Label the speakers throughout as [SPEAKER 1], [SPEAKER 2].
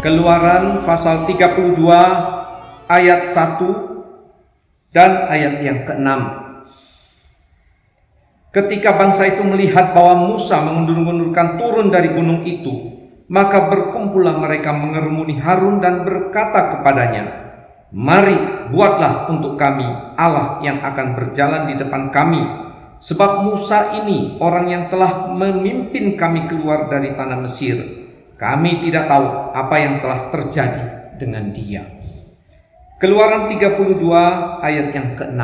[SPEAKER 1] Keluaran pasal 32 ayat 1 dan ayat yang ke-6. Ketika bangsa itu melihat bahwa Musa mengundur-undurkan turun dari gunung itu, maka berkumpullah mereka mengerumuni Harun dan berkata kepadanya, "Mari, buatlah untuk kami Allah yang akan berjalan di depan kami, sebab Musa ini orang yang telah memimpin kami keluar dari tanah Mesir. Kami tidak tahu apa yang telah terjadi dengan dia." Keluaran 32 ayat yang ke-6.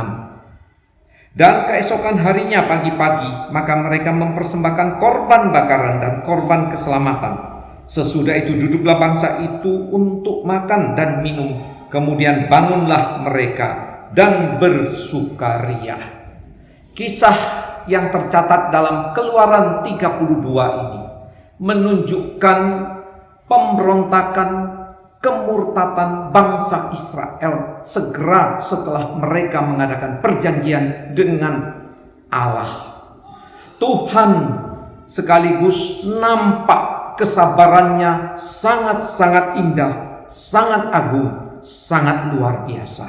[SPEAKER 1] Dan keesokan harinya pagi-pagi, maka mereka mempersembahkan korban bakaran dan korban keselamatan. Sesudah itu duduklah bangsa itu untuk makan dan minum. Kemudian bangunlah mereka dan bersukaria. Kisah yang tercatat dalam Keluaran 32 ini menunjukkan pemberontakan, kemurtatan bangsa Israel segera setelah mereka mengadakan perjanjian dengan Allah. Tuhan sekaligus nampak kesabarannya sangat-sangat indah, sangat agung, sangat luar biasa.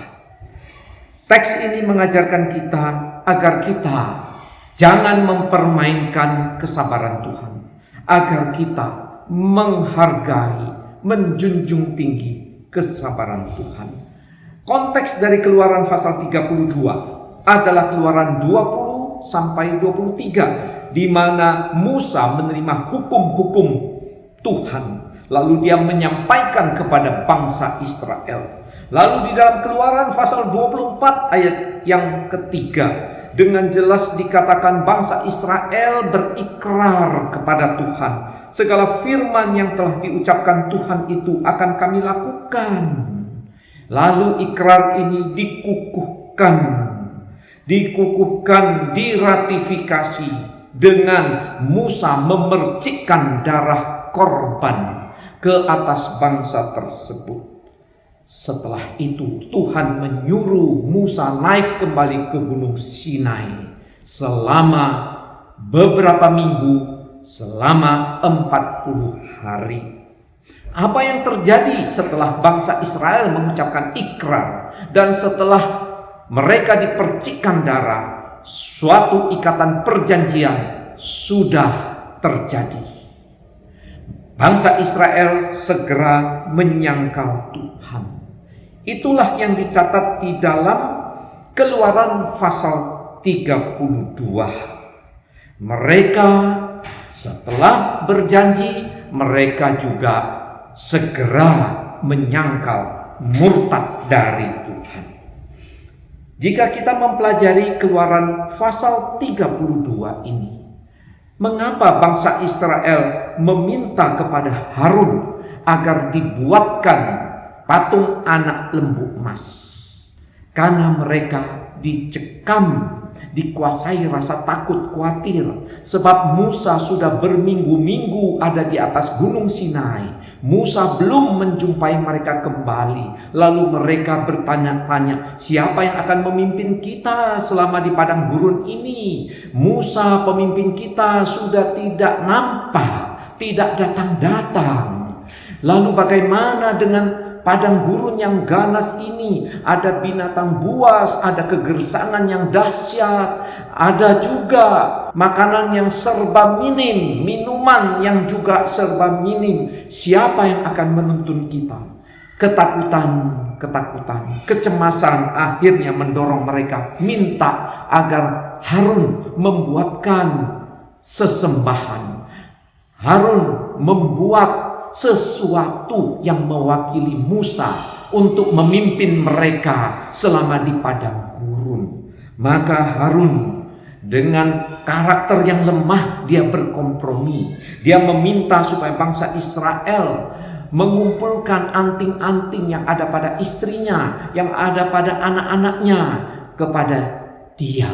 [SPEAKER 1] Teks ini mengajarkan kita agar kita jangan mempermainkan kesabaran Tuhan, agar kita menghargai, menjunjung tinggi kesabaran Tuhan. Konteks dari Keluaran pasal 32 adalah Keluaran 20 sampai 23, di mana Musa menerima hukum-hukum Tuhan, lalu dia menyampaikan kepada bangsa Israel. Lalu di dalam Keluaran pasal 24 ayat yang ketiga, dengan jelas dikatakan bangsa Israel berikrar kepada Tuhan, segala firman yang telah diucapkan Tuhan itu akan kami lakukan. Lalu ikrar ini dikukuhkan, diratifikasi dengan Musa memercikkan darah korban ke atas bangsa tersebut. Setelah itu Tuhan menyuruh Musa naik kembali ke Gunung Sinai selama beberapa minggu, selama 40 hari. Apa yang terjadi setelah bangsa Israel mengucapkan ikrar dan setelah mereka dipercikkan darah, suatu ikatan perjanjian sudah terjadi. Bangsa Israel segera menyangkal Tuhan. Itulah yang dicatat di dalam Keluaran pasal 32. Mereka setelah berjanji, mereka juga segera menyangkal, murtad dari Tuhan. Jika kita mempelajari Keluaran pasal 32 ini, mengapa bangsa Israel meminta kepada Harun agar dibuatkan patung anak lembu emas? Karena mereka dicekam, dikuasai rasa takut, khawatir. Sebab Musa sudah berminggu-minggu ada di atas Gunung Sinai. Musa belum menjumpai mereka kembali. Lalu mereka bertanya-tanya, siapa yang akan memimpin kita selama di padang gurun ini? Musa pemimpin kita sudah tidak nampak, tidak datang-datang. Lalu bagaimana dengan padang gurun yang ganas ini? Ada binatang buas, ada kegersangan yang dahsyat, ada juga makanan yang serba minim, minuman yang juga serba minim. Siapa yang akan menuntun kita? Ketakutan, kecemasan akhirnya mendorong mereka minta agar Harun membuatkan sesembahan. Harun membuat sesuatu yang mewakili Musa untuk memimpin mereka selama di padang gurun. Maka Harun dengan karakter yang lemah, dia berkompromi. Dia meminta supaya bangsa Israel mengumpulkan anting-anting yang ada pada istrinya, yang ada pada anak-anaknya kepada dia.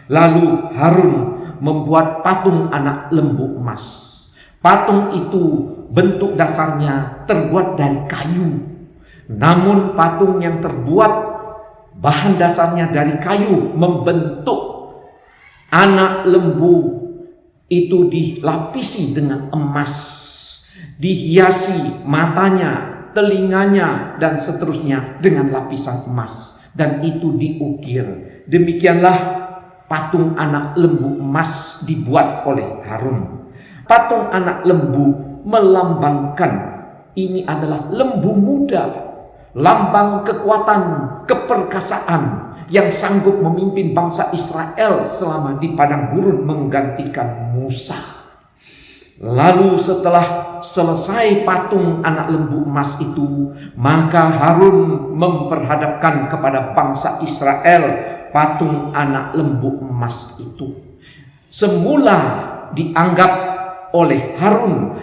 [SPEAKER 1] Lalu Harun membuat patung anak lembu emas. Patung itu bentuk dasarnya terbuat dari kayu. Namun patung yang terbuat bahan dasarnya dari kayu membentuk anak lembu itu dilapisi dengan emas, dihiasi matanya
[SPEAKER 2] telinganya, dan seterusnya dengan lapisan emas. Dan itu diukir. Demikianlah patung anak lembu emas dibuat oleh Harun. Patung anak lembu melambangkan ini adalah lembu muda, lambang kekuatan, keperkasaan yang sanggup memimpin bangsa Israel selama di padang gurun menggantikan Musa. Lalu setelah selesai patung anak lembu emas itu, maka Harun memperhadapkan kepada bangsa Israel patung anak lembu emas itu. Semula dianggap oleh Harun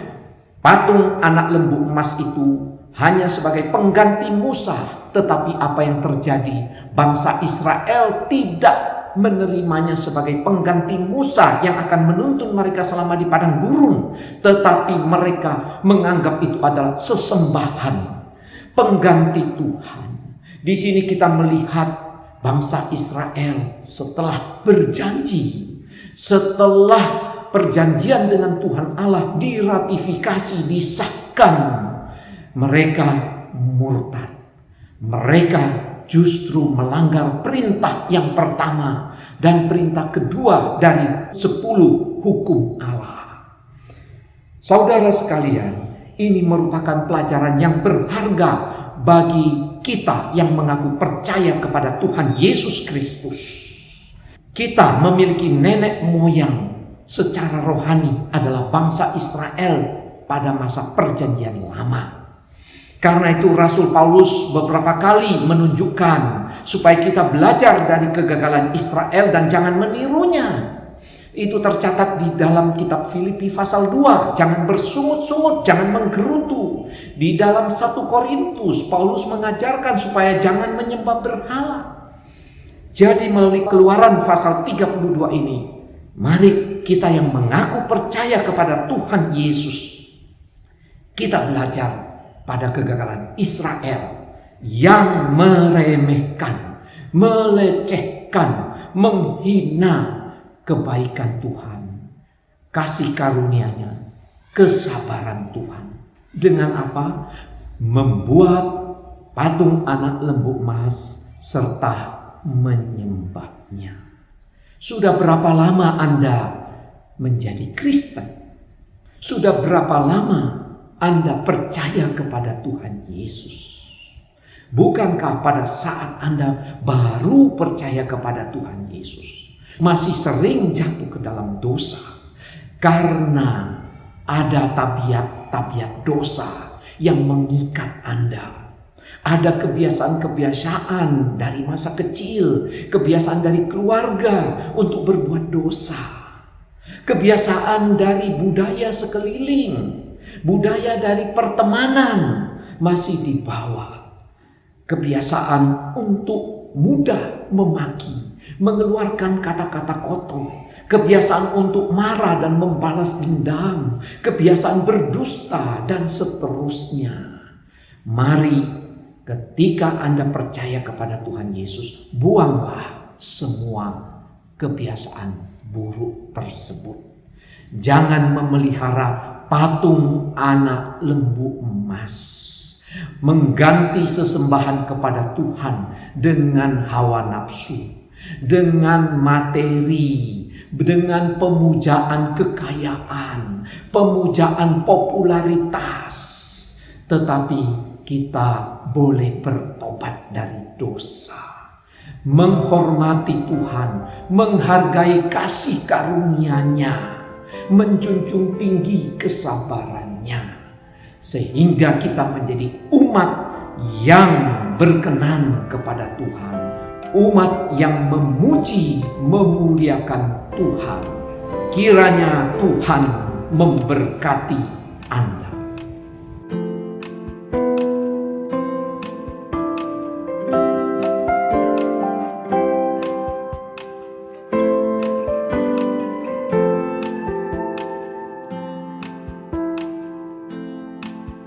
[SPEAKER 2] patung anak lembu emas itu hanya sebagai pengganti Musa. Tetapi apa yang terjadi? Bangsa Israel tidak menerimanya sebagai pengganti Musa yang akan menuntun mereka selama di padang gurun. Tetapi mereka menganggap itu adalah sesembahan, pengganti Tuhan. Di sini kita melihat bangsa Israel setelah berjanji, setelah perjanjian dengan Tuhan Allah diratifikasi, disahkan, mereka murtad. Mereka justru melanggar perintah yang pertama dan perintah kedua dari 10 hukum Allah. Saudara sekalian, ini merupakan pelajaran yang berharga bagi kita yang mengaku percaya kepada Tuhan Yesus Kristus. Kita memiliki nenek moyang secara rohani adalah bangsa Israel pada masa perjanjian lama. Karena itu Rasul Paulus beberapa kali menunjukkan supaya kita belajar dari kegagalan Israel dan jangan menirunya. Itu tercatat di dalam kitab Filipi pasal 2. Jangan bersungut-sungut, jangan menggerutu. Di dalam 1 Korintus, Paulus mengajarkan supaya jangan menyembah berhala. Jadi melalui Keluaran pasal 32 ini, mari kita yang mengaku percaya kepada Tuhan Yesus, kita belajar pada kegagalan Israel yang meremehkan, melecehkan, menghina kebaikan Tuhan, kasih karunia-Nya, kesabaran Tuhan. Dengan apa? Membuat patung anak lembu emas serta menyembahnya. Sudah berapa lama Anda menjadi Kristen? Sudah berapa lama Anda percaya kepada Tuhan Yesus? Bukankah pada saat Anda baru percaya kepada Tuhan Yesus, masih sering jatuh ke dalam dosa? Karena ada tabiat-tabiat dosa yang mengikat Anda. Ada kebiasaan-kebiasaan dari masa kecil, kebiasaan dari keluarga untuk berbuat dosa. Kebiasaan dari budaya sekeliling, budaya dari pertemanan masih dibawa. Kebiasaan untuk mudah memaki, mengeluarkan kata-kata kotor. Kebiasaan untuk marah dan membalas dendam. Kebiasaan berdusta dan seterusnya. Mari ketika Anda percaya kepada Tuhan Yesus, buanglah semua kebiasaan buruk tersebut. Jangan memelihara patung anak lembu emas, mengganti sesembahan kepada Tuhan dengan hawa nafsu, dengan materi, dengan pemujaan kekayaan, pemujaan popularitas. Tetapi kita boleh bertobat dari dosa, menghormati Tuhan, menghargai kasih karunia-Nya, menjunjung tinggi kesabarannya, sehingga kita menjadi umat yang berkenan kepada Tuhan, umat yang memuji, memuliakan Tuhan. Kiranya Tuhan memberkati Anda.